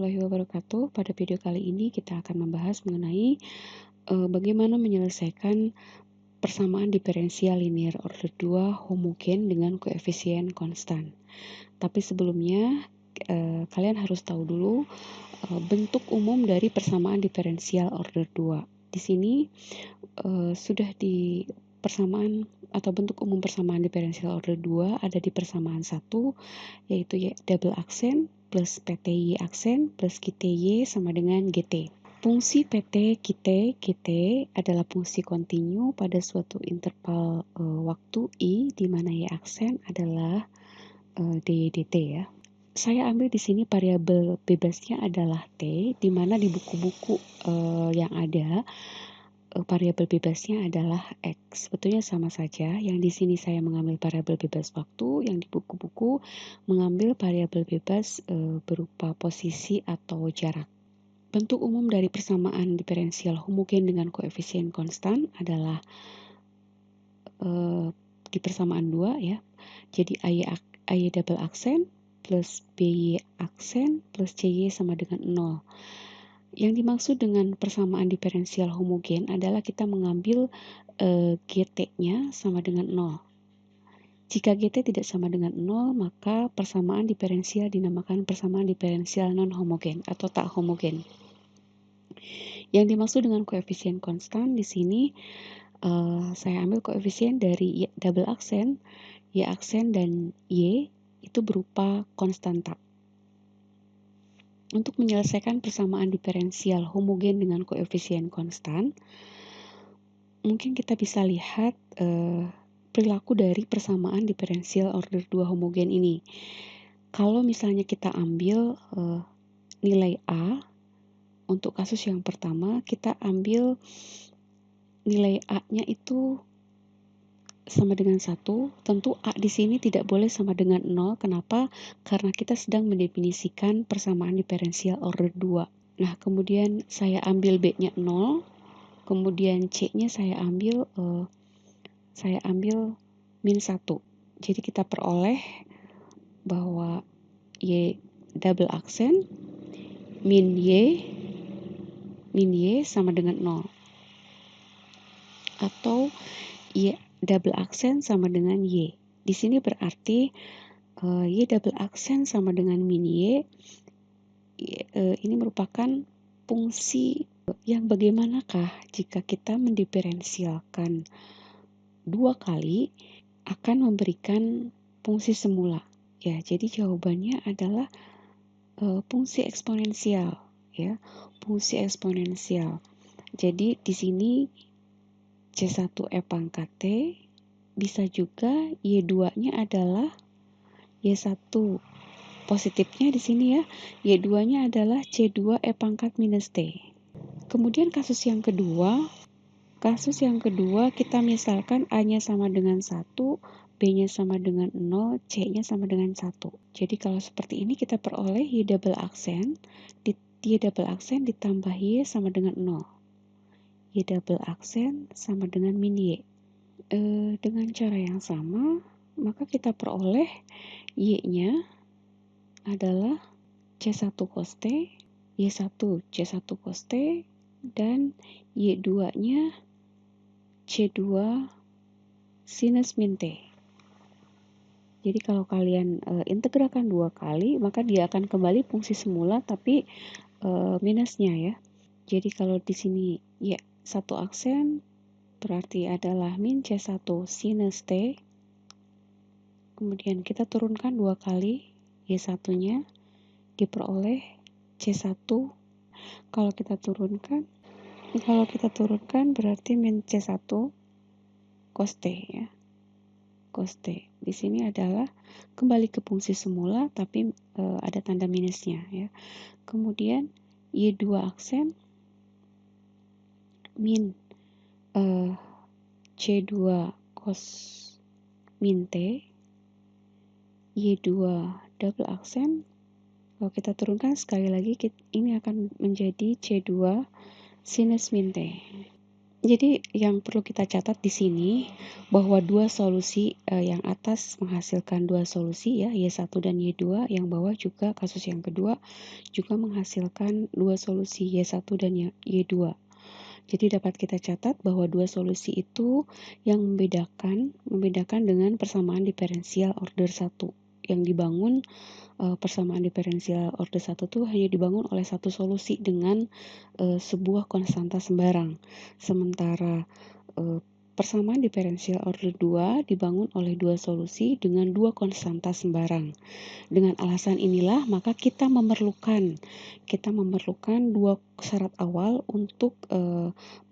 warahmatullahi wabarakatuh. Pada video kali ini kita akan membahas mengenai bagaimana menyelesaikan persamaan diferensial linear order 2 homogen dengan koefisien konstan. Tapi sebelumnya kalian harus tahu dulu bentuk umum dari persamaan diferensial order 2. Di sini sudah di persamaan atau bentuk umum persamaan diferensial order 2 ada di persamaan 1, yaitu double aksen plus PTY aksen plus QTY sama dengan GT. Fungsi PT, GT adalah fungsi kontinu pada suatu interval waktu I, di mana Y aksen adalah dt ya. Saya ambil di sini variabel bebasnya adalah T, di mana di buku-buku yang ada variabel bebasnya adalah X. Sebetulnya sama saja, yang di sini saya mengambil variabel bebas waktu, yang di buku-buku mengambil variabel bebas berupa posisi atau jarak. Bentuk umum dari persamaan diferensial homogen dengan koefisien konstan adalah di persamaan 2 ya. Jadi AY double aksen plus BY aksen plus CY sama dengan 0. Yang dimaksud dengan persamaan diferensial homogen adalah kita mengambil GT-nya sama dengan 0. Jika GT tidak sama dengan 0, maka persamaan diferensial dinamakan persamaan diferensial non-homogen atau tak homogen. Yang dimaksud dengan koefisien konstan di sini saya ambil koefisien dari double aksen, Y aksen dan Y itu berupa konstanta. Untuk menyelesaikan persamaan diferensial homogen dengan koefisien konstan, mungkin kita bisa lihat perilaku dari persamaan diferensial order 2 homogen ini. Kalau misalnya kita ambil nilai A, untuk kasus yang pertama kita ambil nilai A-nya itu sama dengan 1, tentu A di sini tidak boleh sama dengan 0. Kenapa? Karena kita sedang mendefinisikan persamaan diferensial order 2. Nah, kemudian saya ambil B-nya 0, kemudian C-nya saya ambil min 1. Jadi kita peroleh bahwa Y double aksen min Y sama dengan 0. Atau Y double aksen sama dengan Y. Di sini berarti Y double aksen sama dengan min Y. Ini merupakan fungsi yang bagaimanakah jika kita mendiferensialkan 2 kali akan memberikan fungsi semula. Ya, jadi jawabannya adalah fungsi eksponensial ya, fungsi eksponensial. Jadi di sini C1 E pangkat T, bisa juga Y2-nya adalah Y1. Positifnya di sini ya, Y2-nya adalah C2 E pangkat minus T. Kemudian kasus yang kedua kita misalkan A-nya sama dengan 1, B-nya sama dengan 0, C-nya sama dengan 1. Jadi kalau seperti ini kita peroleh Y double aksen ditambah Y sama dengan 0. Y double aksen sama dengan min Y. Dengan cara yang sama, maka kita peroleh Y-nya adalah C1 cos T, Y1 C1 cos T, dan Y2-nya C2 sinus min T. Jadi kalau kalian integralkan 2 kali, maka dia akan kembali fungsi semula tapi minusnya ya. Jadi kalau di sini ya 1 aksen berarti adalah min C1 sinus T. Kemudian kita turunkan 2 kali Y1-nya diperoleh C1. Kalau kita turunkan berarti min C1 cos T ya. Cos T. Di sini adalah kembali ke fungsi semula tapi ada tanda minusnya ya. Kemudian Y2 aksen min C2 cos min T, Y2 double aksen. Kalau kita turunkan sekali lagi, ini akan menjadi C2 sinus min T. Jadi yang perlu kita catat di sini bahwa dua solusi yang atas menghasilkan dua solusi ya, Y1 dan Y2, yang bawah juga kasus yang kedua juga menghasilkan dua solusi Y1 dan Y2. Jadi dapat kita catat bahwa dua solusi itu yang membedakan dengan persamaan diferensial order 1 yang dibangun. Persamaan diferensial order 1 tuh hanya dibangun oleh satu solusi dengan sebuah konstanta sembarang. Sementara persamaan diferensial order 2 dibangun oleh dua solusi dengan dua konstanta sembarang. Dengan alasan inilah maka kita memerlukan dua syarat awal untuk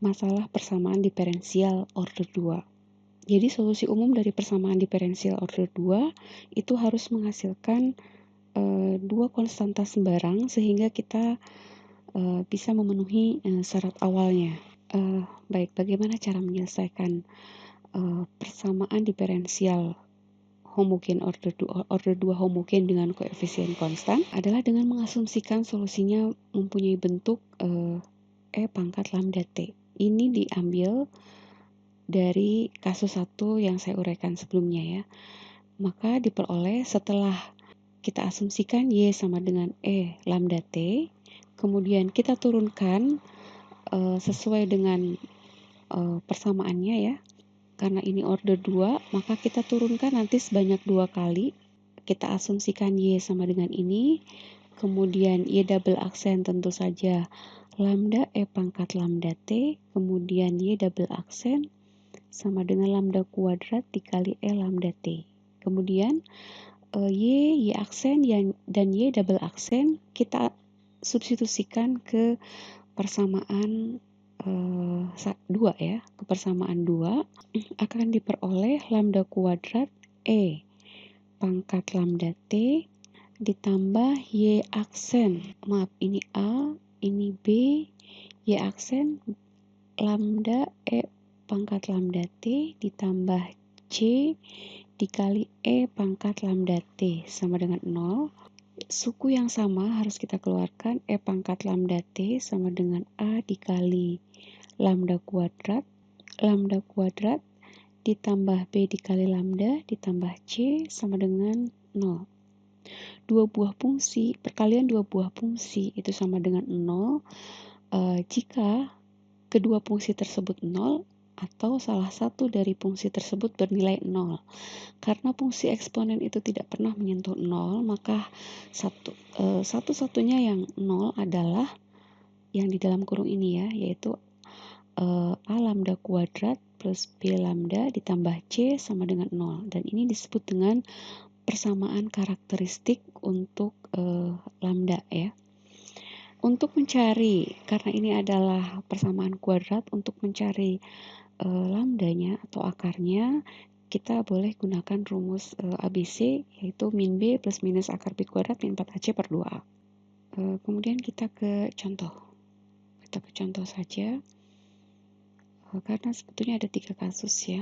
masalah persamaan diferensial order 2. Jadi solusi umum dari persamaan diferensial order 2 itu harus menghasilkan dua konstanta sembarang sehingga kita bisa memenuhi syarat awalnya. Baik, bagaimana cara menyelesaikan persamaan diferensial homogen order 2 homogen dengan koefisien konstan adalah dengan mengasumsikan solusinya mempunyai bentuk E pangkat lambda T. Ini diambil dari kasus 1 yang saya uraikan sebelumnya ya. Maka diperoleh setelah kita asumsikan Y sama dengan E lambda T, kemudian kita turunkan sesuai dengan persamaannya ya. Karena ini order 2, maka kita turunkan nanti sebanyak 2 kali. Kita asumsikan Y sama dengan ini, kemudian Y double aksen tentu saja lambda E pangkat lambda T, kemudian Y double aksen sama dengan lambda kuadrat dikali E lambda T. Kemudian Y aksen dan Y double aksen kita substitusikan ke persamaan 2 ya, ke persamaan 2 akan diperoleh lambda kuadrat E pangkat lambda T ditambah Y aksen, maaf ini A, ini B, Y aksen lambda E pangkat lambda T ditambah C dikali E pangkat lambda T sama dengan 0. Suku yang sama harus kita keluarkan, E pangkat lambda T sama dengan A dikali lambda kuadrat ditambah B dikali lambda ditambah C sama dengan 0. Perkalian dua buah fungsi itu sama dengan 0 jika kedua fungsi tersebut 0 atau salah satu dari fungsi tersebut bernilai 0. Karena fungsi eksponen itu tidak pernah menyentuh 0, maka satu-satunya yang 0 adalah yang di dalam kurung ini ya, yaitu A lambda kuadrat plus B lambda ditambah C sama dengan 0. Dan ini disebut dengan persamaan karakteristik untuk lambda ya. Untuk mencari, karena ini adalah persamaan kuadrat, untuk mencari lambdanya atau akarnya, kita boleh gunakan rumus ABC, yaitu min B plus minus akar B kuadrat min 4AC per 2A. Kemudian kita ke contoh. Kita ke contoh saja. Karena sebetulnya ada 3 kasus ya.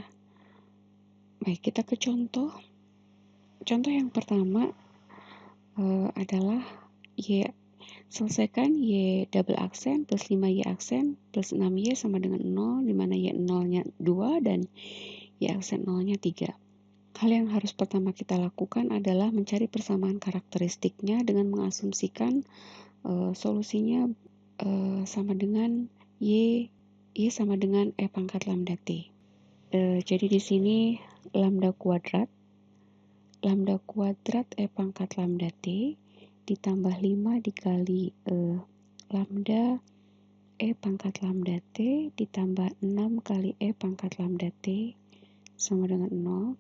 Baik, kita ke contoh. Contoh yang pertama adalah selesaikan Y double aksen plus 5Y aksen plus 6Y sama dengan 0, di mana Y 0-nya 2 dan Y aksen 0-nya 3. Hal yang harus pertama kita lakukan adalah mencari persamaan karakteristiknya dengan mengasumsikan solusinya sama dengan Y sama dengan E pangkat lambda T. Jadi di sini lambda kuadrat E pangkat lambda T ditambah 5 dikali lambda E pangkat lambda T ditambah 6 kali E pangkat lambda T sama dengan 0.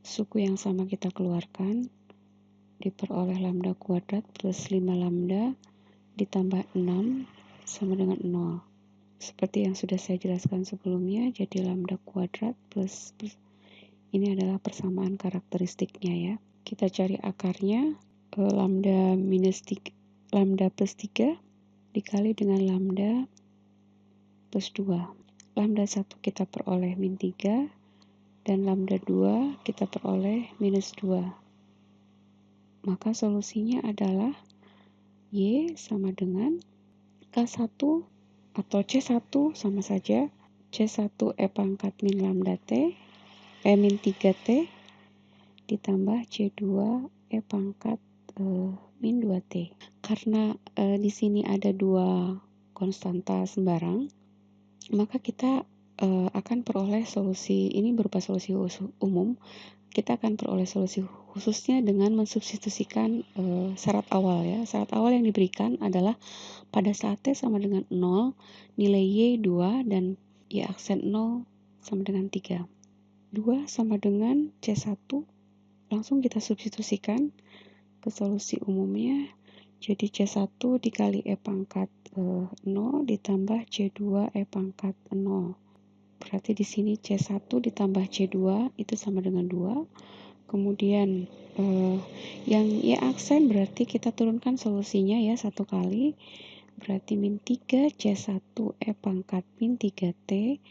Suku yang sama kita keluarkan, diperoleh lambda kuadrat plus 5 lambda ditambah 6 sama dengan 0. Seperti yang sudah saya jelaskan sebelumnya, jadi lambda kuadrat plus ini adalah persamaan karakteristiknya ya. Kita cari akarnya, lambda plus 3 dikali dengan lambda plus 2. Lambda 1 kita peroleh min 3 dan lambda 2 kita peroleh minus 2. Maka solusinya adalah Y sama dengan K1 atau C1 sama saja, C1 E pangkat min lambda T, min 3T, ditambah C2 E pangkat min 2T. Karena di sini ada dua konstanta sembarang, maka kita akan peroleh solusi, ini berupa solusi umum. Kita akan peroleh solusi khususnya dengan mensubstitusikan syarat awal ya. Syarat awal yang diberikan adalah pada saat T sama dengan 0, nilai Y 2 dan Y aksen 0 sama dengan 3. 2 sama dengan C1, langsung kita substitusikan ke solusi umumnya. Jadi C1 dikali E pangkat 0 ditambah C2 E pangkat 0. Berarti di sini C1 ditambah C2 itu sama dengan 2. Kemudian yang Y aksen berarti kita turunkan solusinya ya satu kali. Berarti min 3 C1 E pangkat min 3T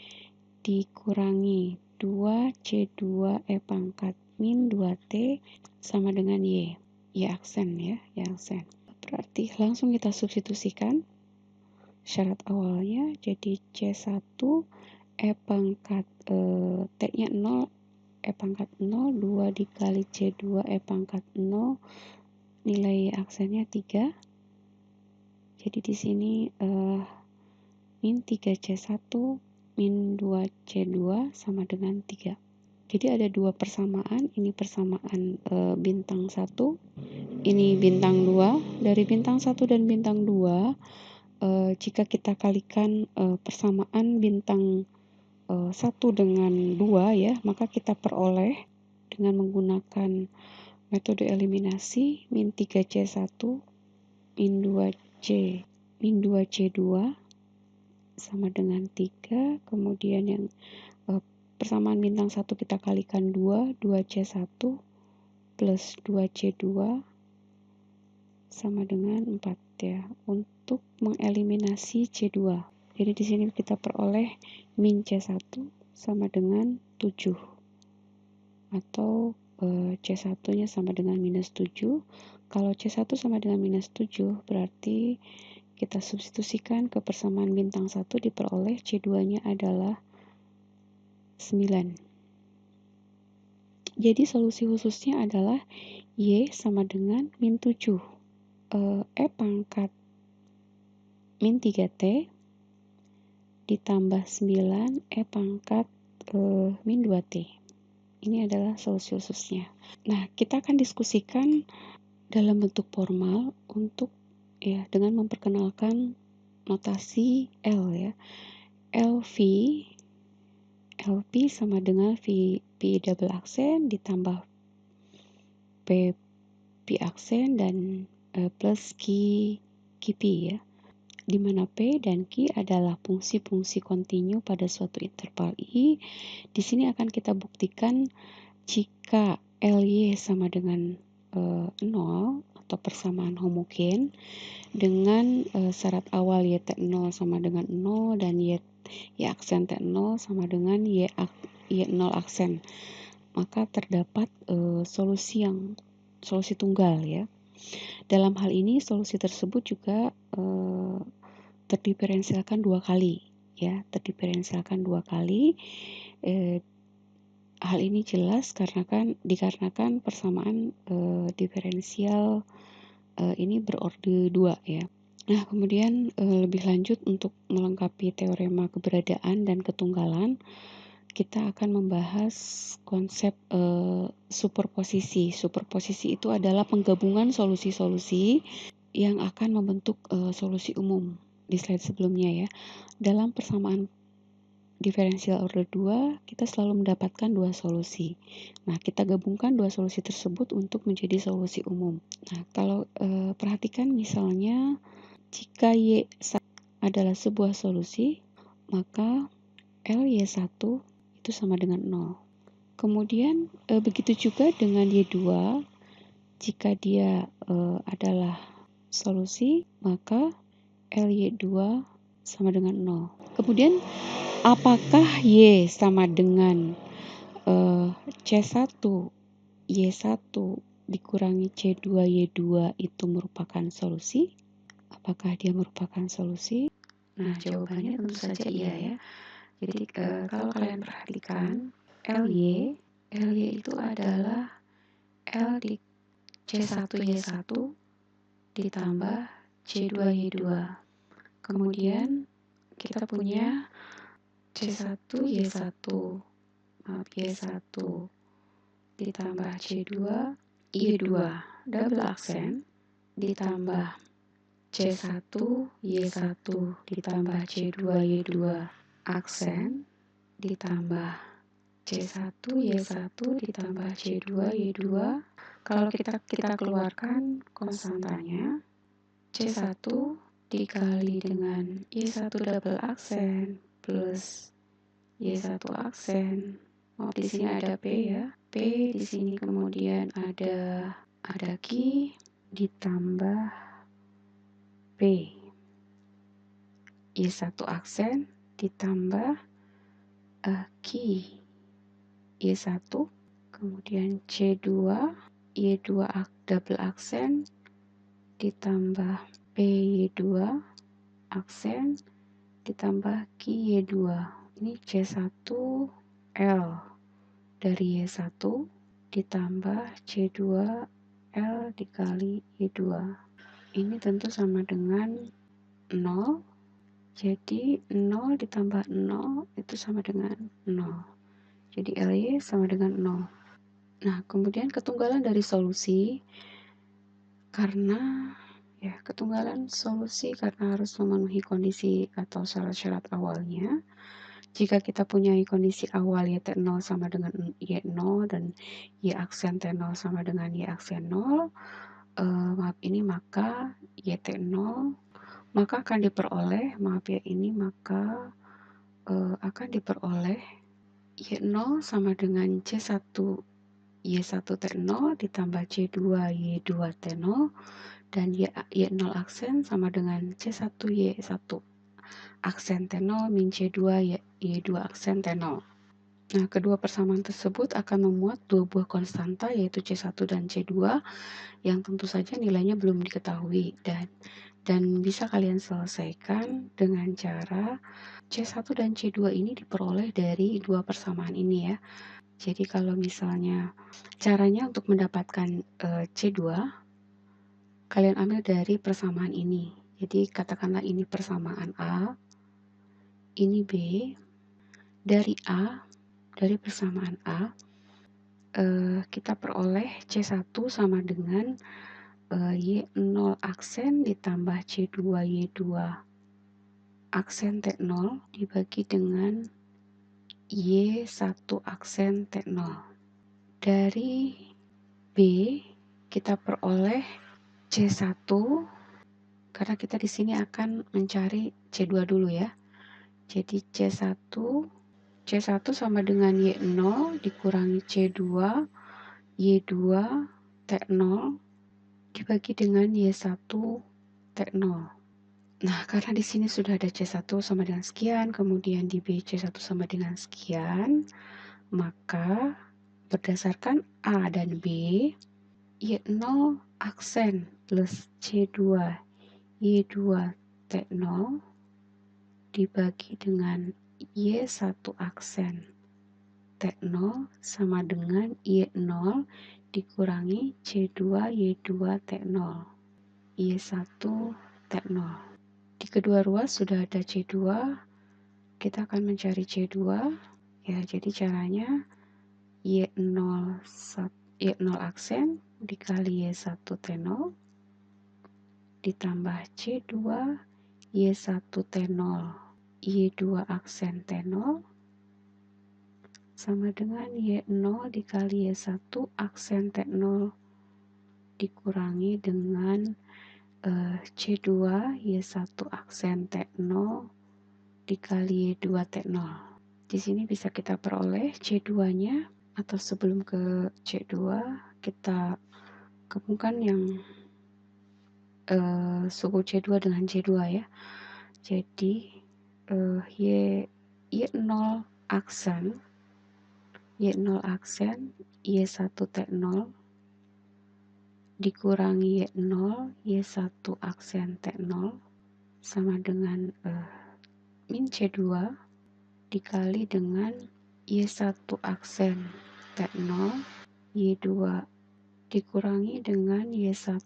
dikurangi 2 C2 E pangkat min 2T sama dengan Y. Y aksen ya, Y aksen. Berarti langsung kita substitusikan syarat awalnya jadi C1 E pangkat T-nya 0, E pangkat 0, 2 dikali C2 E pangkat 0, nilai aksennya 3. Jadi di sini min 3C1 min 2C2 sama dengan 3. Jadi ada dua persamaan, ini persamaan bintang 1, ini bintang 2. Dari bintang 1 dan bintang 2, jika kita kalikan persamaan bintang 1 dengan 2 ya, maka kita peroleh dengan menggunakan metode eliminasi min 3C1 min 2C2 sama dengan 3. Kemudian yang persamaan bintang 1 kita kalikan 2, 2C1 plus 2C2 sama dengan 4 ya, untuk mengeliminasi C2. Jadi di sini kita peroleh min C1 sama dengan 7 atau C1-nya sama dengan minus 7. Kalau C1 sama dengan minus 7 berarti kita substitusikan ke persamaan bintang 1 diperoleh C2-nya adalah 9. Jadi solusi khususnya adalah Y sama dengan min 7. E pangkat min 3T ditambah 9 E pangkat min 2T. Ini adalah solusi khususnya. Nah, kita akan diskusikan dalam bentuk formal untuk ya dengan memperkenalkan notasi L ya. LP sama dengan P double aksen ditambah P aksen dan plus P ya. Di mana P dan Q adalah fungsi-fungsi kontinu pada suatu interval I. Di sini akan kita buktikan jika LY sama dengan 0 atau persamaan homogen dengan syarat awal YT0 sama dengan 0 dan Y aksen T0 sama dengan Y0 aksen. Maka terdapat solusi tunggal ya. Dalam hal ini solusi tersebut juga terdiferensialkan dua kali ya, terdiferensialkan dua kali. Hal ini jelas dikarenakan persamaan diferensial ini berorde 2 ya. Nah, kemudian lebih lanjut untuk melengkapi teorema keberadaan dan ketunggalan, kita akan membahas konsep superposisi. Superposisi itu adalah penggabungan solusi-solusi yang akan membentuk solusi umum. Di slide sebelumnya ya, dalam persamaan diferensial order 2, kita selalu mendapatkan dua solusi. Nah, kita gabungkan dua solusi tersebut untuk menjadi solusi umum. Nah, kalau perhatikan misalnya, jika Y adalah sebuah solusi, maka LY1 itu sama dengan 0. Kemudian begitu juga dengan Y2, jika dia adalah solusi, maka LY2 sama dengan 0. Kemudian apakah Y sama dengan C1 Y1 dikurangi C2 Y2 itu merupakan solusi? Apakah dia merupakan solusi? Nah, jawabannya tentu saja iya ya. Jadi kalau kalian perhatikan LY itu adalah L di C1Y1 ditambah C2Y2. Kemudian kita punya C1Y1, maaf Y1 ditambah C2Y2 double aksen ditambah C1Y1 ditambah C2Y2 aksen ditambah C1Y1 ditambah C2Y2. Kalau kita keluarkan konstantanya, C1 dikali dengan Y1 double aksen plus Y1 aksen. Oh, di sini ada P ya. P di sini kemudian ada Q ditambah P. Y1 aksen ditambah Q. Y1 kemudian C2 Y2 double aksen ditambah PY2 aksen ditambah QY2. Ini C1L dari Y1 ditambah C2L dikali Y2. Ini tentu sama dengan 0. Jadi 0 ditambah 0 itu sama dengan 0. Jadi LY sama dengan 0. Nah, kemudian ketunggalan dari solusi karena ketunggalan solusi karena harus memenuhi kondisi atau syarat-syarat awalnya. Jika kita punya kondisi awal YT0 sama dengan Y0 dan Y aksen T0 sama dengan Y aksen 0, maka YT0 maka akan diperoleh, akan diperoleh Y0 sama dengan C1 Y1 T0 ditambah C2 Y2 T0 dan Y0 aksen sama dengan C1 Y1 aksen T0 min C2 Y2 aksen T0. Nah, kedua persamaan tersebut akan memuat dua buah konstanta yaitu C1 dan C2 yang tentu saja nilainya belum diketahui dan bisa kalian selesaikan dengan cara C1 dan C2 ini diperoleh dari dua persamaan ini ya. Jadi kalau misalnya caranya untuk mendapatkan C2, kalian ambil dari persamaan ini. Jadi katakanlah ini persamaan A, ini B. Dari A, dari persamaan A, kita peroleh C1 sama dengan Y0 aksen ditambah C2Y2 aksen T0 dibagi dengan Y1 aksen T0. Dari B kita peroleh C1 karena kita di sini akan mencari C2 dulu ya. Jadi C1 sama dengan Y0 dikurangi C2 Y2 T0 dibagi dengan Y1 T0. Nah, karena di sini sudah ada C1 sama dengan sekian, kemudian di B C1 sama dengan sekian, maka berdasarkan A dan B, Y0 aksen plus C2 Y2 T0 dibagi dengan Y1 aksen T0 sama dengan Y0 dikurangi C2 Y2 T0 Y1 T0. Di kedua ruas sudah ada C2, kita akan mencari C2 ya. Jadi caranya Y0 aksen dikali Y1 T0 ditambah C2 Y1 T0 Y2 aksen T0 sama dengan Y0 dikali Y1 aksen T0 dikurangi dengan C2 Y1 aksen T0 dikali Y2 T0. Di sini bisa kita peroleh C2-nya atau sebelum ke C2 kita gabungkan yang suku C2 dengan C2 ya. Jadi Y0 aksen Y1 T0 dikurangi Y0 Y1 aksen T0 sama dengan min C2 dikali dengan Y1 aksen T0 Y2 dikurangi dengan Y1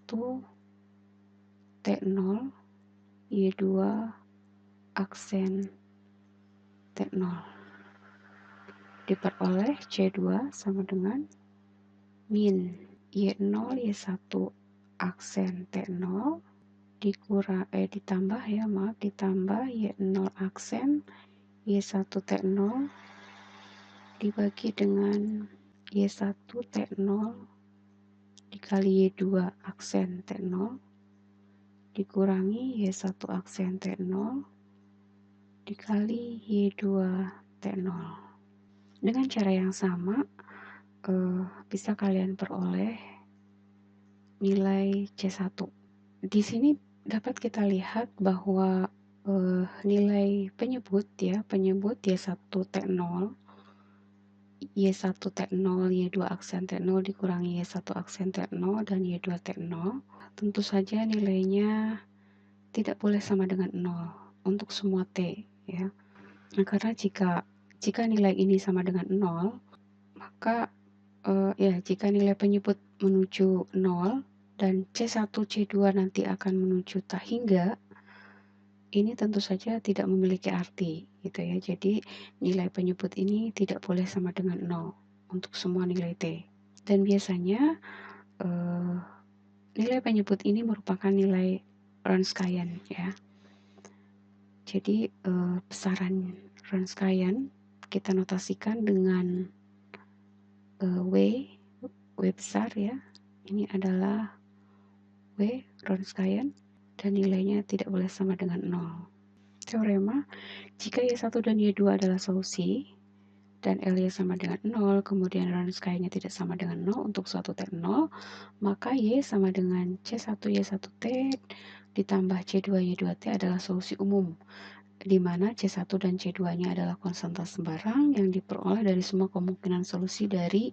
T0 Y2 aksen T0 diperoleh C2 sama dengan min Y0 Y1 aksen T0 ditambah Y0 aksen Y1 T0 dibagi dengan Y1 T0 dikali Y2 aksen T0 dikurangi Y1 aksen T0 dikali Y2 T0. Dengan cara yang sama, bisa kalian peroleh nilai C1. Di sini dapat kita lihat bahwa nilai penyebut Y1 T0 Y1 T0 Y2 aksen T0 dikurangi Y1 aksen T0 dan Y2 T0 tentu saja nilainya tidak boleh sama dengan 0 untuk semua T ya. Nah, karena jika nilai ini sama dengan 0, maka jika nilai penyebut menuju 0 dan C1 C2 nanti akan menuju tak hingga, ini tentu saja tidak memiliki arti gitu ya. Jadi nilai penyebut ini tidak boleh sama dengan 0 untuk semua nilai T. Dan biasanya nilai penyebut ini merupakan nilai Wronskian ya. Jadi besaran Wronskian kita notasikan dengan W besar ya. Ini adalah W Wronskian dan nilainya tidak boleh sama dengan 0. Teorema, jika Y1 dan Y2 adalah solusi dan L-nya sama dengan 0, kemudian Wronskian-nya tidak sama dengan 0 untuk suatu T0, maka Y sama dengan C1 Y1T ditambah C2 Y2T adalah solusi umum, di mana C1 dan C2-nya adalah konstanta sembarang yang diperoleh dari semua kemungkinan solusi dari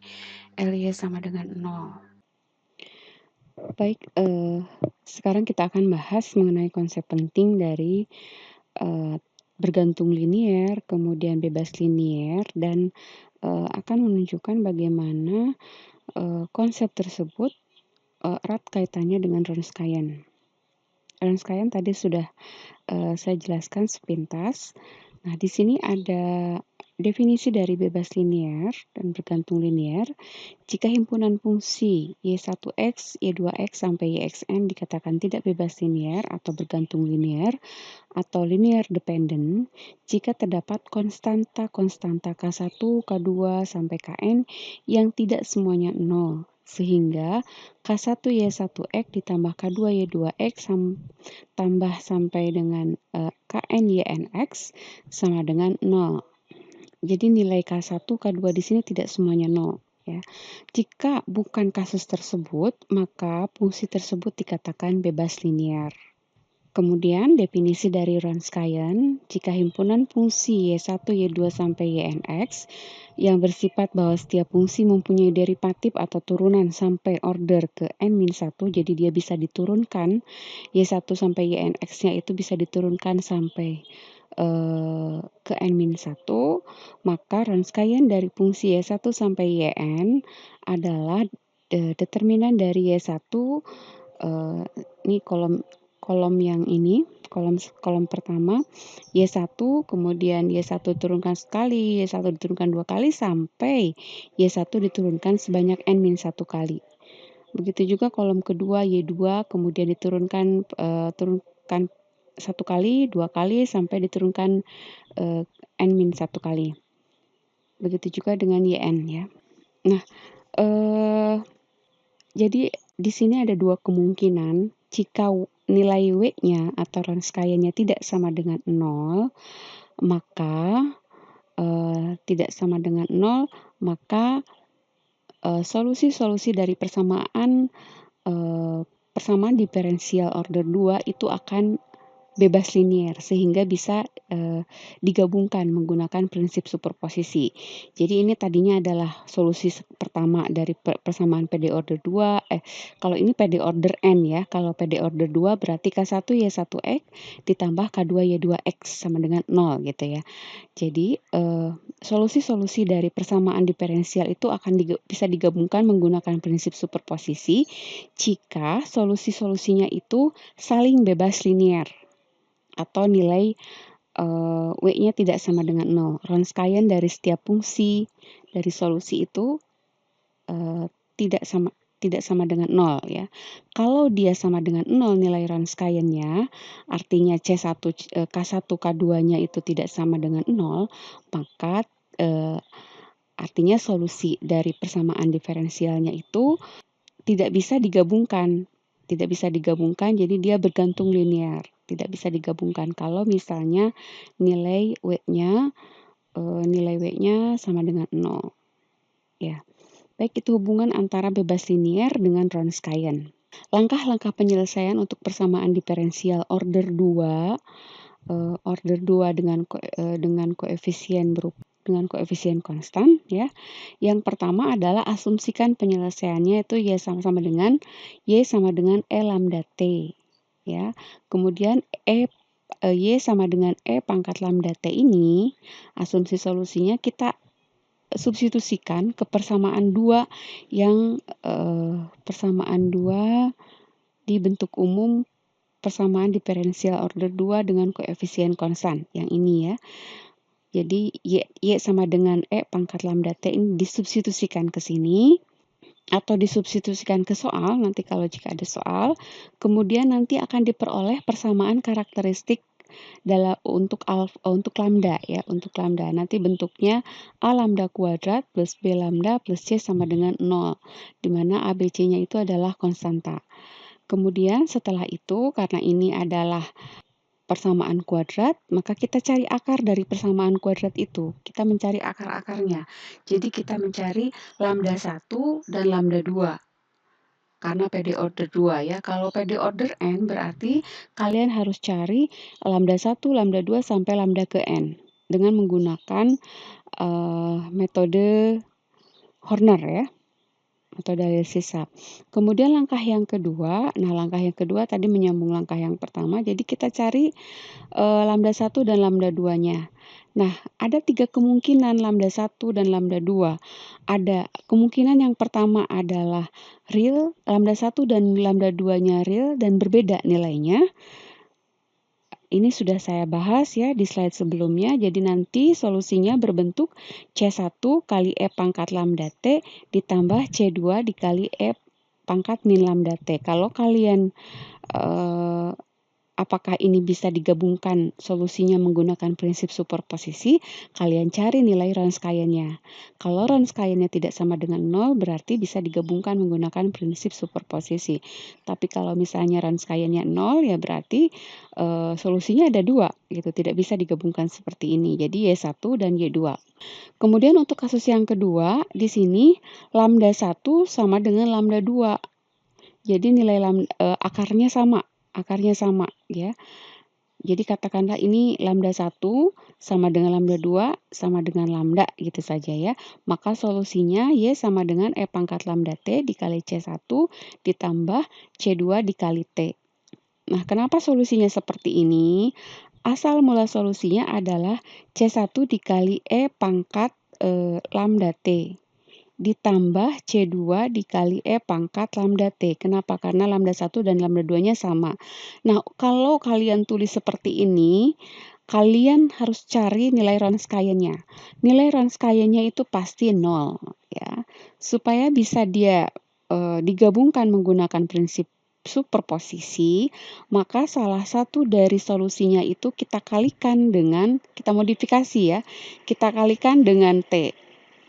L-nya sama dengan 0. Baik, sekarang kita akan bahas mengenai konsep penting dari bergantung linier, kemudian bebas linier, dan akan menunjukkan bagaimana konsep tersebut erat kaitannya dengan Wronskian. Wronskian tadi sudah saya jelaskan sepintas. Nah, di sini ada definisi dari bebas linier dan bergantung linier. Jika himpunan fungsi Y1x, Y2x sampai Yxn dikatakan tidak bebas linier atau bergantung linier atau linear dependent, jika terdapat konstanta K1, K2 sampai Kn yang tidak semuanya 0, sehingga K1 Y1x ditambah K2 Y2x tambah sampai dengan Kn Ynx sama dengan 0. Jadi nilai K1, K2 di sini tidak semuanya 0 ya. Jika bukan kasus tersebut, maka fungsi tersebut dikatakan bebas linier. Kemudian definisi dari Wronskian, jika himpunan fungsi Y1, Y2 sampai Ynx yang bersifat bahwa setiap fungsi mempunyai derivatif atau turunan sampai order ke n-1, jadi dia bisa diturunkan, Y1 sampai Ynx-nya itu bisa diturunkan sampai ke n-1, maka Wronskian dari fungsi Y1 sampai Yn adalah determinan dari Y1, ini kolom yang ini, kolom pertama, Y1, kemudian Y1 turunkan sekali, Y1 diturunkan 2 kali, sampai Y1 diturunkan sebanyak n-1 kali. Begitu juga kolom kedua, Y2, kemudian turunkan 1 kali, 2 kali, sampai diturunkan n-1 kali. Begitu juga dengan Yn ya. Nah, jadi di sini ada dua kemungkinan. Jika nilai W-nya atau Wronskian-nya tidak sama dengan 0, maka tidak sama dengan 0, maka solusi-solusi dari persamaan diferensial order 2 itu akan bebas linier sehingga bisa digabungkan menggunakan prinsip superposisi. Jadi ini tadinya adalah solusi pertama dari persamaan PD order 2, kalau ini PD order n ya, kalau PD order 2 berarti K1 Y1X ditambah K2 Y2X sama dengan 0 gitu ya. Jadi solusi-solusi dari persamaan diferensial itu akan bisa digabungkan menggunakan prinsip superposisi jika solusi-solusinya itu saling bebas linier atau nilai W-nya tidak sama dengan 0. Wronskian dari setiap fungsi dari solusi itu tidak sama dengan 0 ya. Kalau dia sama dengan 0 nilai Wronskian-nya, artinya K1 K2-nya itu tidak sama dengan 0, maka artinya solusi dari persamaan diferensialnya itu tidak bisa digabungkan. Tidak bisa digabungkan, jadi dia bergantung linear. Tidak bisa digabungkan kalau misalnya nilai W-nya sama dengan 0. Ya. Baik, itu hubungan antara bebas linier dengan Wronskian. Langkah-langkah penyelesaian untuk persamaan diferensial order 2 dengan koefisien konstan ya. Yang pertama adalah asumsikan penyelesaiannya itu Y sama dengan E lambda T ya. Kemudian Y sama dengan E pangkat lambda T ini, asumsi solusinya kita substitusikan ke persamaan 2 yang persamaan 2 di bentuk umum persamaan diferensial order 2 dengan koefisien konstan yang ini ya. Jadi Y sama dengan E pangkat lambda T ini disubstitusikan ke sini atau disubstitusikan ke soal nanti kalau jika ada soal, kemudian nanti akan diperoleh persamaan karakteristik untuk lambda ya, untuk lambda. Nanti bentuknya A lambda kuadrat plus B lambda plus C sama dengan 0, di mana A, B, C-nya itu adalah konstanta. Kemudian setelah itu, karena ini adalah persamaan kuadrat, maka kita cari akar dari persamaan kuadrat itu. Kita mencari akar-akarnya. Jadi kita mencari lambda 1 dan lambda 2. Karena PD order 2 ya. Kalau PD order n berarti kalian harus cari lambda 1, lambda 2 sampai lambda ke n dengan menggunakan metode Horner ya. Metode analisis SAP. Kemudian langkah yang kedua tadi menyambung langkah yang pertama. Jadi kita cari lambda 1 dan lambda 2-nya. Nah, ada 3 kemungkinan lambda 1 dan lambda 2. Ada kemungkinan yang pertama adalah real, lambda 1 dan lambda 2-nya real dan berbeda nilainya. Ini sudah saya bahas ya di slide sebelumnya. Jadi nanti solusinya berbentuk C1 kali E pangkat lambda T ditambah C2 dikali E pangkat min lambda T. Kalau kalian apakah ini bisa digabungkan solusinya menggunakan prinsip superposisi, kalian cari nilai Wronskian-nya. Kalau Wronskian-nya tidak sama dengan 0, berarti bisa digabungkan menggunakan prinsip superposisi. Tapi kalau misalnya Wronskian-nya 0, ya berarti solusinya ada 2, gitu. Tidak bisa digabungkan seperti ini. Jadi Y1 dan Y2. Kemudian untuk kasus yang kedua, di sini lambda 1 sama dengan lambda 2. Jadi nilai akarnya sama ya. Jadi katakanlah ini lambda 1 sama dengan lambda 2 sama dengan lambda gitu saja ya. Maka solusinya Y sama dengan E pangkat lambda T dikali C1 ditambah C2 dikali T. Nah, kenapa solusinya seperti ini? Asal mula solusinya adalah C1 dikali E pangkat lambda T ditambah C2 dikali E pangkat lambda T. Kenapa? Karena lambda 1 dan lambda 2-nya sama. Nah, kalau kalian tulis seperti ini, kalian harus cari nilai Wronskian-nya. Nilai Wronskian-nya itu pasti 0 ya. Supaya bisa dia digabungkan menggunakan prinsip superposisi, maka salah satu dari solusinya itu kita modifikasi ya. Kita kalikan dengan T.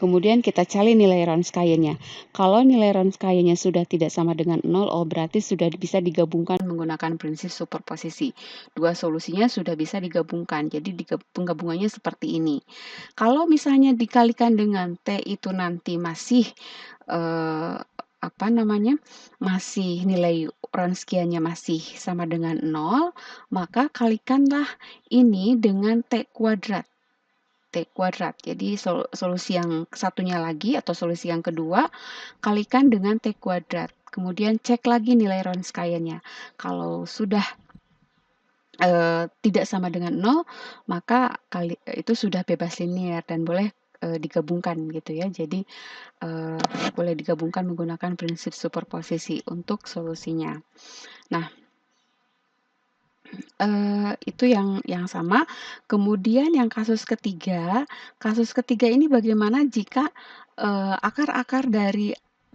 Kemudian kita cari nilai Wronskian-nya. Kalau nilai Wronskian-nya sudah tidak sama dengan 0, berarti sudah bisa digabungkan menggunakan prinsip superposisi. Dua solusinya sudah bisa digabungkan, jadi penggabungannya seperti ini. Kalau misalnya dikalikan dengan T itu nanti masih apa namanya, masih nilai Wronskiannya masih sama dengan 0, maka kalikanlah ini dengan T kuadrat. T kuadrat. Jadi solusi yang satunya lagi atau solusi yang kedua, kalikan dengan T kuadrat. Kemudian cek lagi nilai Wronskiannya. Kalau sudah tidak sama dengan 0, maka itu sudah bebas linear dan boleh digabungkan gitu ya. Jadi boleh digabungkan menggunakan prinsip superposisi untuk solusinya. Nah, itu yang sama. Kemudian yang kasus ketiga ini bagaimana jika akar-akar dari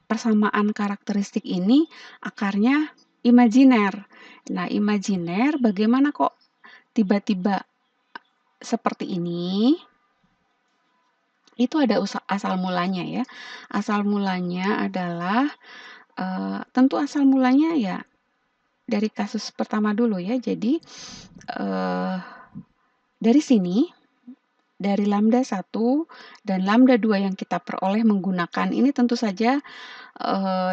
persamaan karakteristik ini akarnya imajiner. Nah, imajiner bagaimana kok tiba-tiba seperti ini? Itu ada asal mulanya ya. Asal mulanya adalah tentu asal mulanya ya dari kasus pertama dulu ya. Jadi dari sini, dari lambda 1 dan lambda 2 yang kita peroleh menggunakan ini tentu saja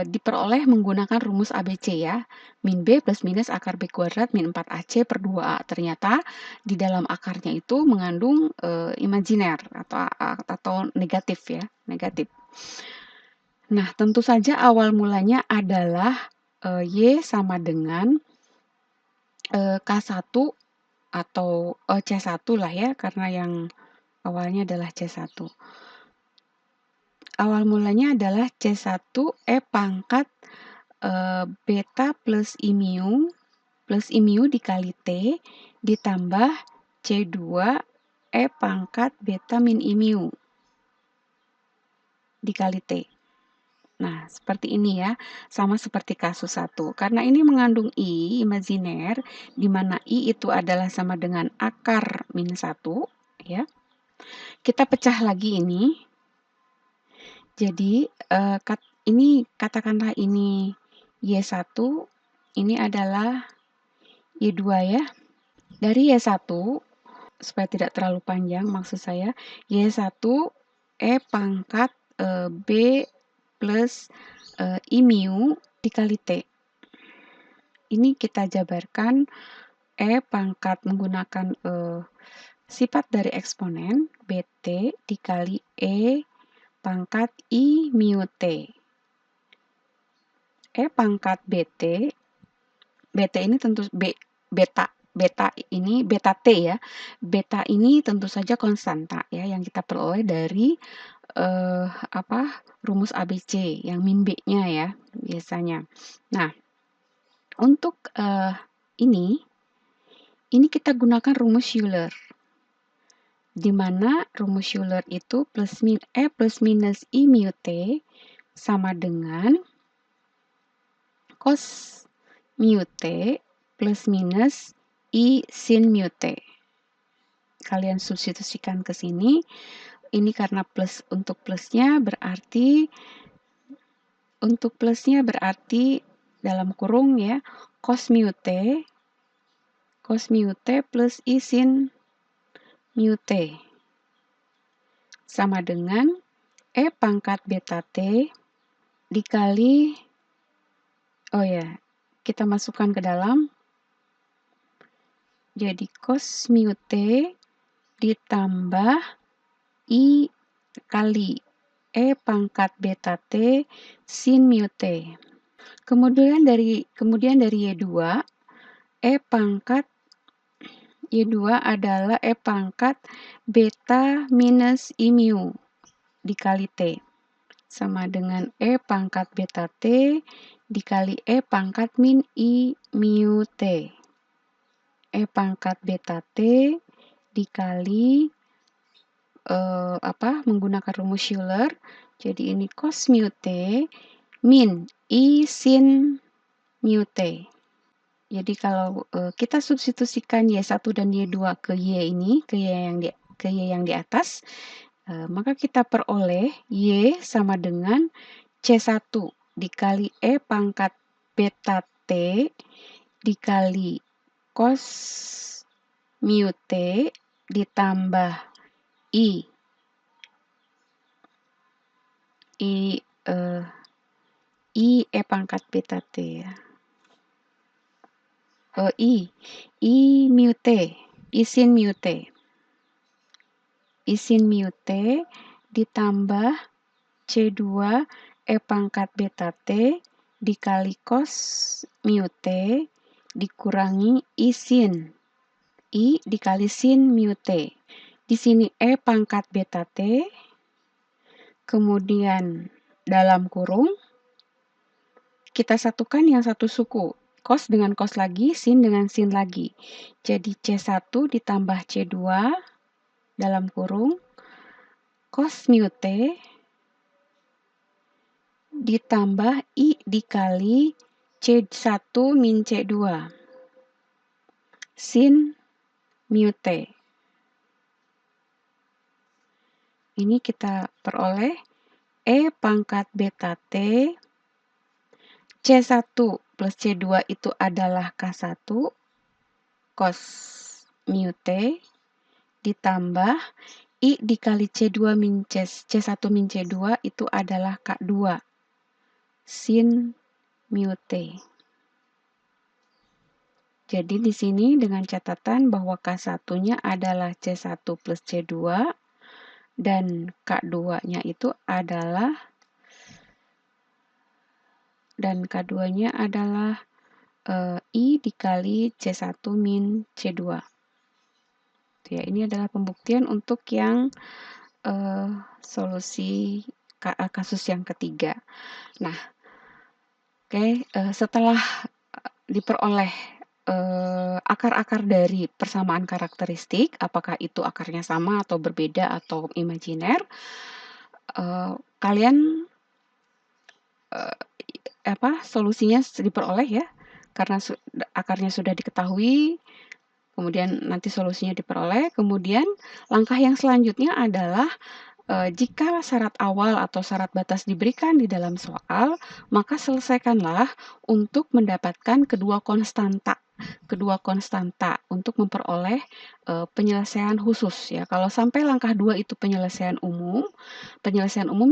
diperoleh menggunakan rumus ABC ya. Min B plus minus akar B kuadrat min 4AC per 2A. Ternyata di dalam akarnya itu mengandung imajiner atau negatif ya, negatif. Nah, tentu saja awal mulanya adalah Y sama dengan K1 atau C1 lah ya, karena yang awalnya adalah C1. Awal mulanya adalah C1 E pangkat beta plus I mu dikali T ditambah C2 E pangkat beta min I mu dikali T. Nah, seperti ini ya, sama seperti kasus 1. Karena ini mengandung I, imajiner, di mana I itu adalah sama dengan akar min 1, ya. Kita pecah lagi ini. Jadi, ini katakanlah ini Y1, ini adalah Y2 ya. Dari Y1, supaya tidak terlalu panjang maksud saya, Y1 E pangkat B plus I mu dikali T. Ini kita jabarkan E pangkat menggunakan sifat dari eksponen BT dikali E pangkat I mu T. E pangkat BT, BT ini tentu beta ini beta T ya. Beta ini tentu saja konstanta ya yang kita peroleh dari rumus ABC yang min B-nya ya biasanya. Nah, untuk ini kita gunakan rumus Euler. Di mana rumus Euler itu E plus minus I mu T sama dengan cos mu T plus minus I sin mu T. Kalian substitusikan ke sini. Ini karena plus untuk plusnya berarti dalam kurung ya cos mu T plus I sin mu T sama dengan E pangkat beta T dikali kita masukkan ke dalam jadi cos mu T ditambah I kali E pangkat beta T sin mu T. Kemudian dari Y2, Y2 adalah E pangkat beta minus I mu dikali T. Sama dengan E pangkat beta T dikali E pangkat min I mu T. E pangkat beta T dikali menggunakan rumus Euler. Jadi ini cos mu T min I sin mu T. Jadi kalau kita substitusikan Y1 dan Y2 ke Y ini, ke Y yang di atas, maka kita peroleh Y sama dengan C1 dikali E pangkat beta T dikali cos mu T ditambah I E pangkat beta T ya. I mu T, I sin mu T. I sin mu T ditambah C2 E pangkat beta T dikali cos mu T dikurangi I sin. I dikali sin mu T. Di sini E pangkat beta T, kemudian dalam kurung, kita satukan yang satu suku. Cos dengan cos lagi, sin dengan sin lagi. Jadi C1 ditambah C2 dalam kurung, cos mu T ditambah I dikali C1 min C2. Sin mu T. Ini kita peroleh E pangkat beta T C1 plus C2 itu adalah K1 cos mu T ditambah I dikali C2 min C1 min C2 itu adalah K2 sin mu T. Jadi di sini dengan catatan bahwa K1-nya adalah C1 plus C2 dan K2-nya itu adalah I dikali C1 min C2. Ya, ini adalah pembuktian untuk yang solusi kasus yang ketiga. Nah, setelah diperoleh akar-akar dari persamaan karakteristik, apakah itu akarnya sama atau berbeda atau imajiner, kalian solusinya diperoleh ya, karena akarnya sudah diketahui, kemudian nanti solusinya diperoleh, kemudian langkah yang selanjutnya adalah jika syarat awal atau syarat batas diberikan di dalam soal, maka selesaikanlah untuk mendapatkan kedua konstanta untuk memperoleh penyelesaian khusus ya. Kalau sampai langkah 2 itu penyelesaian umum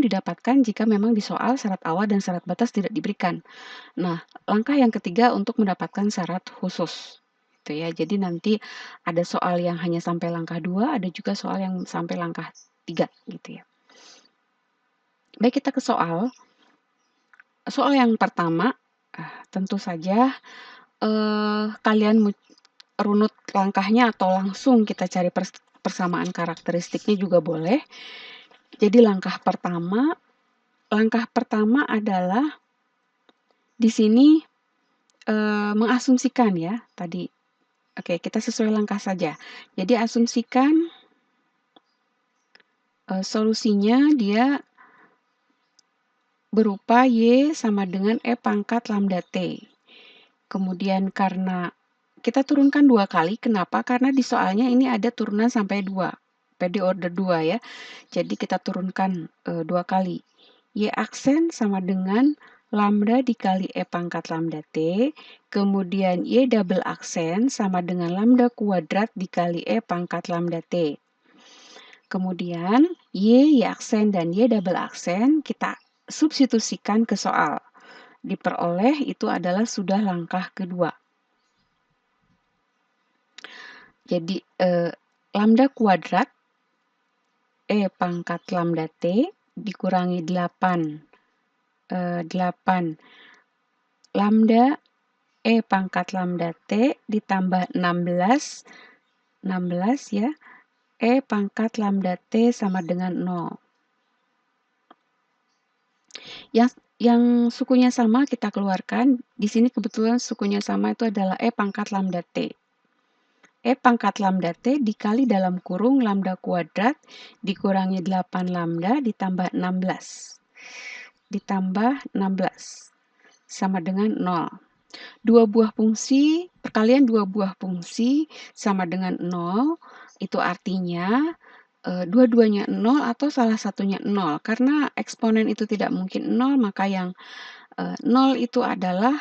didapatkan jika memang di soal syarat awal dan syarat batas tidak diberikan. Nah, langkah yang ketiga untuk mendapatkan syarat khusus. Gitu ya. Jadi nanti ada soal yang hanya sampai langkah 2, ada juga soal yang sampai langkah 3 gitu ya. Baik, kita ke soal yang pertama. Tentu saja kalian runut langkahnya atau langsung kita cari persamaan karakteristiknya juga boleh. Jadi langkah pertama adalah di sini mengasumsikan ya tadi. Oke, kita sesuai langkah saja. Jadi asumsikan solusinya dia berupa Y sama dengan E pangkat lambda T. Kemudian karena kita turunkan 2 kali, kenapa? Karena di soalnya ini ada turunan sampai 2, PD order 2 ya. Jadi kita turunkan 2 kali. Y aksen sama dengan lambda dikali E pangkat lambda T, kemudian Y double aksen sama dengan lambda kuadrat dikali E pangkat lambda T. Kemudian Y aksen dan Y double aksen kita substitusikan ke soal. Diperoleh itu adalah sudah langkah kedua. Jadi lambda kuadrat E pangkat lambda T dikurangi 8 lambda E pangkat lambda T ditambah 16 ya, E pangkat lambda T sama dengan 0. Yang sukunya sama kita keluarkan. Di sini kebetulan sukunya sama itu adalah E pangkat lambda T. E pangkat lambda T dikali dalam kurung lambda kuadrat dikurangi 8 lambda ditambah 16. Sama dengan 0. Perkalian 2 buah fungsi sama dengan 0, itu artinya dua-duanya 0 atau salah satunya 0. Karena eksponen itu tidak mungkin 0, maka yang 0 itu adalah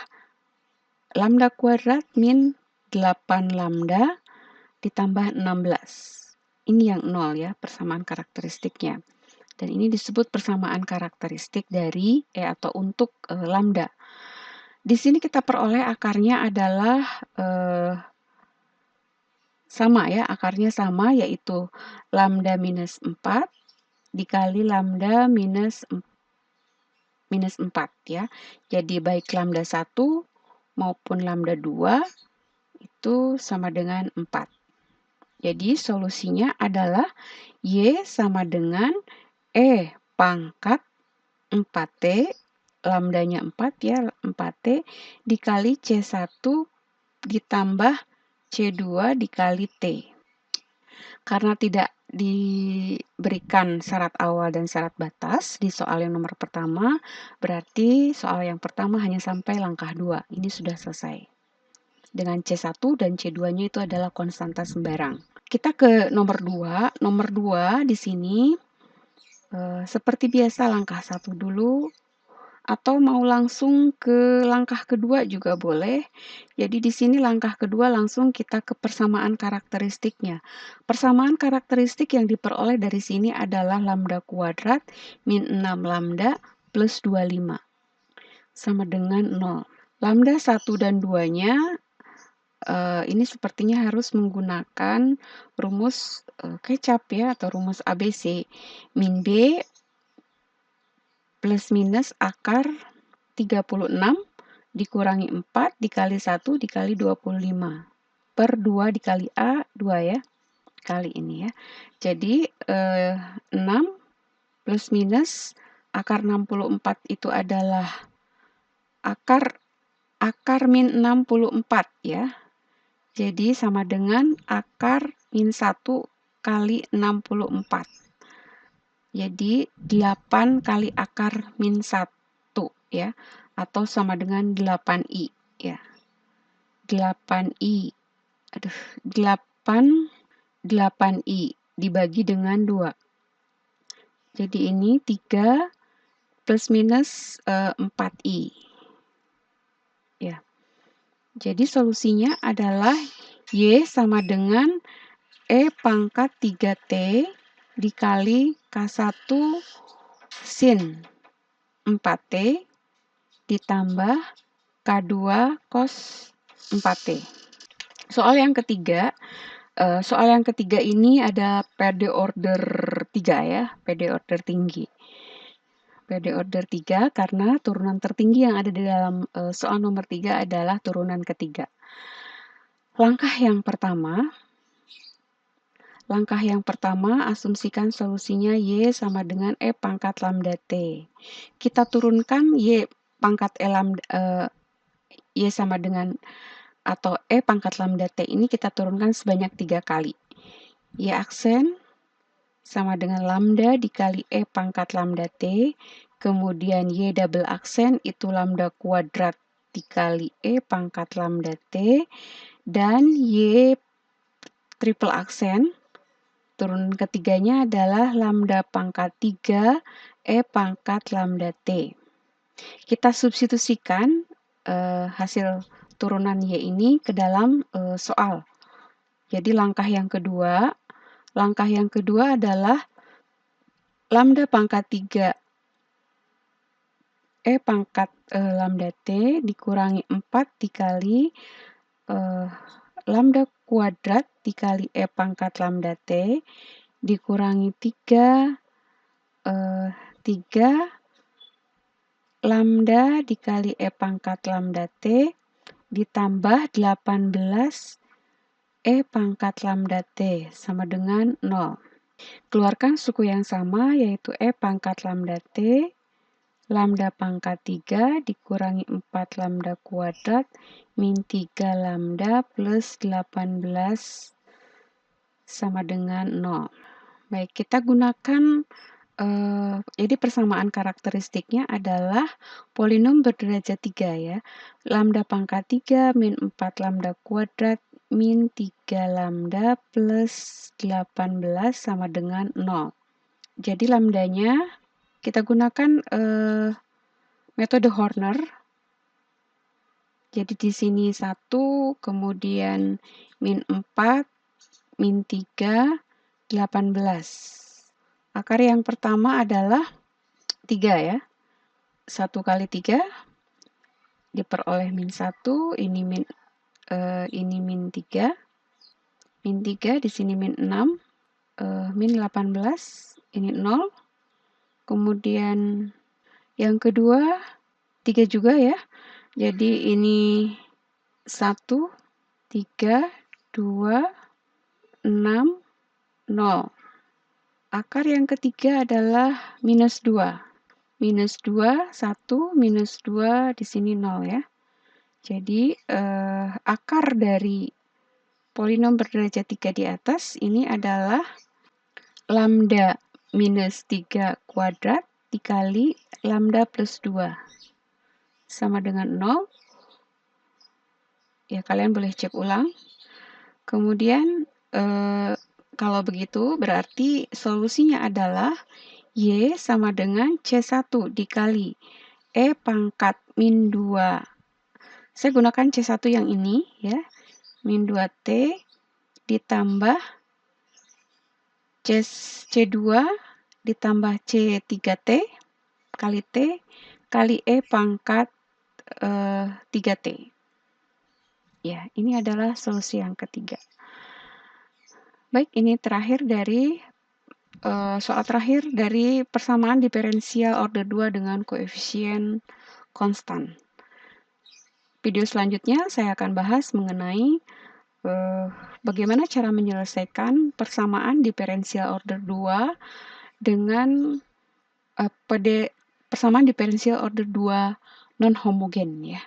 lambda kuadrat min 8 lambda ditambah 16. Ini yang 0 ya, persamaan karakteristiknya. Dan ini disebut persamaan karakteristik dari atau untuk lambda. Di sini kita peroleh akarnya adalah sama ya, akarnya sama, yaitu lambda minus 4 dikali lambda minus 4 ya. Jadi baik lambda 1 maupun lambda 2 itu sama dengan 4. Jadi solusinya adalah Y sama dengan pangkat 4T, lambdanya 4 ya, 4T dikali C1 ditambah C2 dikali T. Karena tidak diberikan syarat awal dan syarat batas di soal yang nomor pertama, berarti soal yang pertama hanya sampai langkah 2. Ini sudah selesai. Dengan C1 dan C2-nya itu adalah konstanta sembarang. Kita ke nomor 2. Nomor 2 di sini seperti biasa langkah 1 dulu, atau mau langsung ke langkah kedua juga boleh. Jadi di sini langkah kedua langsung kita ke persamaan karakteristiknya. Persamaan karakteristik yang diperoleh dari sini adalah lambda kuadrat min 6 lambda plus 25 sama dengan 0. Lambda 1 dan 2-nya ini sepertinya harus menggunakan rumus kecap ya, atau rumus ABC. Min B plus minus akar 36 dikurangi 4 dikali 1 dikali 25 per 2 dikali A, 2 ya, kali ini ya. Jadi 6 plus minus akar 64 itu adalah akar min 64 ya. Jadi sama dengan akar min 1 kali 64. Jadi 8 kali akar min 1 ya, atau sama dengan 8i ya. 8i. 8i dibagi dengan 2. Jadi ini 3 plus minus 4i. Ya. Jadi solusinya adalah Y sama dengan pangkat 3T dikali K1 sin 4T ditambah K2 cos 4T. Soal yang ketiga ini ada PD order 3 ya, PD order tinggi. PD order 3 karena turunan tertinggi yang ada di dalam soal nomor 3 adalah turunan ketiga. Langkah yang pertama, asumsikan solusinya Y sama dengan pangkat lambda T. Kita turunkan Y pangkat Y sama dengan atau pangkat lambda T ini kita turunkan sebanyak 3 kali. Y aksen sama dengan lambda dikali pangkat lambda T, kemudian Y double aksen itu lambda kuadrat dikali pangkat lambda T, dan Y triple aksen, turunan ketiganya adalah lambda pangkat 3 pangkat lambda T. Kita substitusikan hasil turunan Y ini ke dalam soal. Jadi langkah yang kedua adalah lambda pangkat 3 pangkat lambda T dikurangi 4 dikali lambda kuadrat dikali pangkat lambda T dikurangi 3 lambda dikali pangkat lambda T ditambah 18 pangkat lambda T sama dengan 0. Keluarkan suku yang sama yaitu pangkat lambda T, lambda pangkat 3 dikurangi 4 lambda kuadrat min 3 lambda plus 18 sama dengan 0. Baik, kita gunakan, jadi persamaan karakteristiknya adalah polinom berderajat 3 ya. Lambda pangkat 3 min 4 lambda kuadrat min 3 lambda plus 18 sama dengan 0. Jadi lambdanya kita gunakan metode Horner. Jadi di sini 1, kemudian min 4, min 3, 18. Akar yang pertama adalah 3 ya. 1 kali 3 diperoleh min 1, ini min 3. Min 3 di sini min 6, min 18, ini 0. Kemudian yang kedua 3 juga ya. Jadi ini 1, 3, 2, 6, 0. Akar yang ketiga adalah minus 2. Minus 2, 1, minus 2, di sini 0 ya. Jadi akar dari polinom berderajat 3 di atas ini adalah lambda minus 3 kuadrat dikali lambda plus 2. Sama dengan 0. Ya, kalian boleh cek ulang. Kemudian kalau begitu berarti solusinya adalah Y sama dengan C1 dikali E pangkat min 2. Saya gunakan C1 yang ini ya. Min 2T ditambah C2 ditambah C3T kali T kali E pangkat 3T. Ya, ini adalah solusi yang ketiga. Baik, ini terakhir dari soal terakhir dari persamaan diferensial order 2 dengan koefisien konstan. Video selanjutnya saya akan bahas mengenai bagaimana cara menyelesaikan persamaan diferensial order 2 dengan persamaan diferensial order 2 non homogen ya.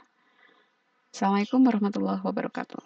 Assalamualaikum warahmatullahi wabarakatuh.